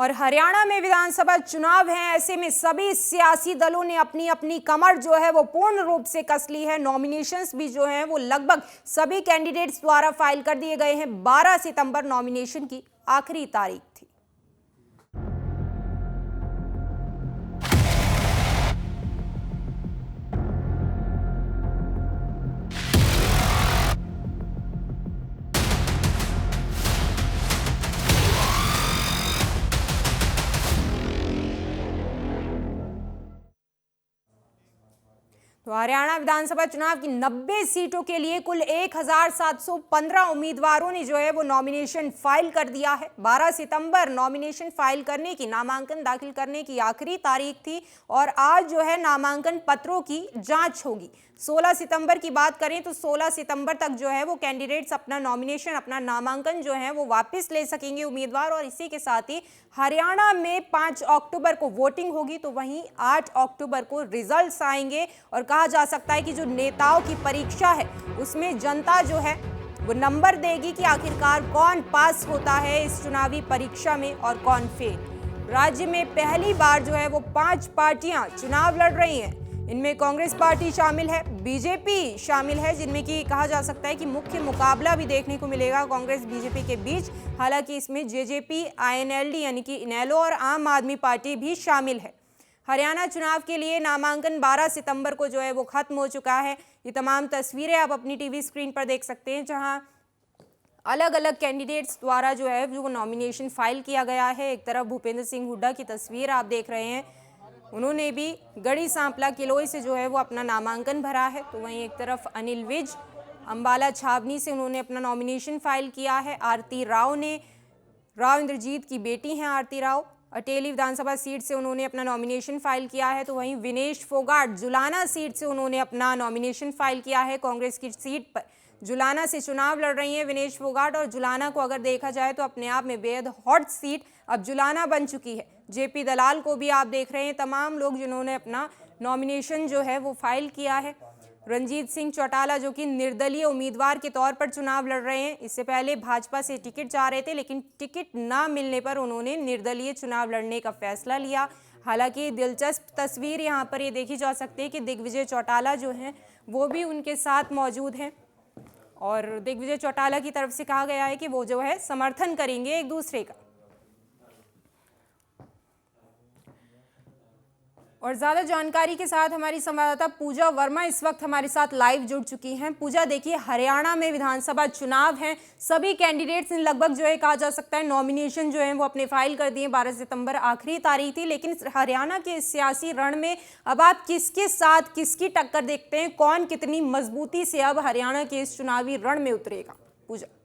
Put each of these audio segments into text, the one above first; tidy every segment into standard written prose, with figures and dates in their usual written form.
और हरियाणा में विधानसभा चुनाव हैं, ऐसे में सभी सियासी दलों ने अपनी अपनी कमर जो है वो पूर्ण रूप से कस ली है। नॉमिनेशंस भी जो हैं वो लगभग सभी कैंडिडेट्स द्वारा फाइल कर दिए गए हैं। 12 सितंबर नॉमिनेशन की आखिरी तारीख थी। तो हरियाणा विधानसभा चुनाव की 90 सीटों के लिए कुल 1715 उम्मीदवारों ने जो है वो नॉमिनेशन फाइल कर दिया है। 12 सितंबर नॉमिनेशन फाइल करने की, नामांकन दाखिल करने की आखिरी तारीख थी और आज जो है नामांकन पत्रों की जांच होगी। 16 सितंबर की बात करें तो 16 सितंबर तक जो है वो कैंडिडेट्स अपना नॉमिनेशन, अपना नामांकन जो है वो वापस ले सकेंगे उम्मीदवार। और इसी के साथ ही हरियाणा में 5 अक्टूबर को वोटिंग होगी, तो वहीं 8 अक्टूबर को रिजल्ट्स आएंगे। और कहा जा सकता है कि जो नेताओं की परीक्षा है उसमें जनता जो है वो नंबर देगी कि आखिरकार कौन पास होता है इस चुनावी परीक्षा में और कौन फेल। राज्य में पहली बार जो है वो 5 पार्टियां चुनाव लड़ रही हैं। इनमें कांग्रेस पार्टी शामिल है, बीजेपी शामिल है, जिनमें कि कहा जा सकता है कि मुख्य मुकाबला भी देखने को मिलेगा कांग्रेस बीजेपी के बीच। हालांकि इसमें जेजेपी, आईएनएलडी यानी कि इनेलो और आम आदमी पार्टी भी शामिल है। हरियाणा चुनाव के लिए नामांकन 12 सितंबर को जो है वो खत्म हो चुका है। ये तमाम तस्वीरें आप अपनी टीवी स्क्रीन पर देख सकते हैं, जहां अलग अलग कैंडिडेट्स द्वारा जो है वो नॉमिनेशन फाइल किया गया है। एक तरफ भूपेंद्र सिंह हुड्डा की तस्वीर आप देख रहे हैं, उन्होंने भी गढ़ी सांपला किलोई से जो है वो अपना नामांकन भरा है। तो वहीं एक तरफ अनिल विज अंबाला छावनी से उन्होंने अपना नॉमिनेशन फाइल किया है। आरती राव ने, राव इंद्रजीत की बेटी हैं आरती राव, अटेली विधानसभा सीट से उन्होंने अपना नॉमिनेशन फाइल किया है। तो वहीं विनेश फोगाट जुलाना सीट से उन्होंने अपना नॉमिनेशन फाइल किया है। कांग्रेस की सीट पर जुलाना से चुनाव लड़ रही हैं विनेश फोगाट, और जुलाना को अगर देखा जाए तो अपने आप में बेहद हॉट सीट अब जुलाना बन चुकी है। जेपी दलाल को भी आप देख रहे हैं, तमाम लोग जिन्होंने अपना नॉमिनेशन जो है वो फाइल किया है। रणजीत सिंह चौटाला जो कि निर्दलीय उम्मीदवार के तौर पर चुनाव लड़ रहे हैं, इससे पहले भाजपा से टिकट चाह रहे थे, लेकिन टिकट ना मिलने पर उन्होंने निर्दलीय चुनाव लड़ने का फैसला लिया। हालांकि दिलचस्प तस्वीर यहाँ पर ये देखी जा सकती है कि दिग्विजय चौटाला जो हैं वो भी उनके साथ मौजूद हैं, और दिग्विजय चौटाला की तरफ से कहा गया है कि वो जो है समर्थन करेंगे एक दूसरे का। और ज्यादा जानकारी के साथ हमारी संवाददाता पूजा वर्मा इस वक्त हमारे साथ लाइव जुड़ चुकी हैं। पूजा, देखिए हरियाणा में विधानसभा चुनाव हैं, सभी कैंडिडेट्स ने लगभग जो है कहा जा सकता है नॉमिनेशन जो है वो अपने फाइल कर दिए। 12 सितंबर आखिरी तारीख थी, लेकिन हरियाणा के सियासी रण में अब आप किसके साथ किसकी टक्कर देखते हैं, कौन कितनी मजबूती से अब हरियाणा के इस चुनावी रण में उतरेगा? पूजा।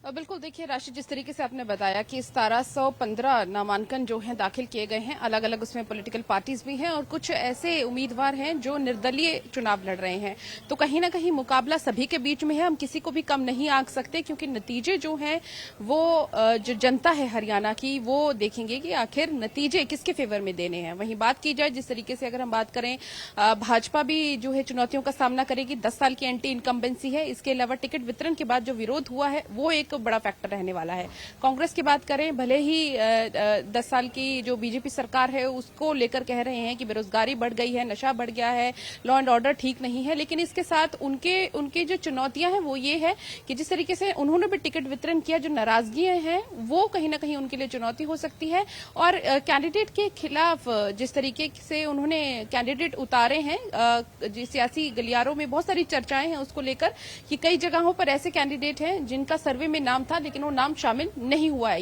बिल्कुल, देखिए राशि, जिस तरीके से आपने बताया कि 1715 नामांकन जो हैं दाखिल किए गए हैं, अलग अलग उसमें पॉलिटिकल पार्टीज भी हैं और कुछ ऐसे उम्मीदवार हैं जो निर्दलीय चुनाव लड़ रहे हैं। तो कहीं ना कहीं मुकाबला सभी के बीच में है, हम किसी को भी कम नहीं आंक सकते, क्योंकि नतीजे जो हैं वो जो जनता है हरियाणा की वो देखेंगे कि आखिर नतीजे किसके फेवर में देने हैं। वहीं बात की जाए जिस तरीके से, अगर हम बात करें, भाजपा भी जो है चुनौतियों का सामना करेगी। 10 साल की एंटी इनकम्बेंसी है, इसके अलावा टिकट वितरण के बाद जो विरोध हुआ है वो एक बड़ा फैक्टर रहने वाला है। कांग्रेस की बात करें, भले ही 10 साल की जो बीजेपी सरकार है उसको लेकर कह रहे हैं कि बेरोजगारी बढ़ गई है, नशा बढ़ गया है, लॉ एंड ऑर्डर ठीक नहीं है, लेकिन इसके साथ उनके जो चुनौतियां हैं वो ये है कि जिस तरीके से उन्होंने भी टिकट वितरण किया, जो नाराजगियां हैं वो कहीं ना कहीं उनके लिए चुनौती हो सकती है। और कैंडिडेट के खिलाफ जिस तरीके से उन्होंने कैंडिडेट उतारे हैं, सियासी गलियारों में बहुत सारी चर्चाएं हैं उसको लेकर कि कई जगहों पर ऐसे कैंडिडेट हैं जिनका सर्वे में नाम था लेकिन वो नाम शामिल नहीं हुआ है।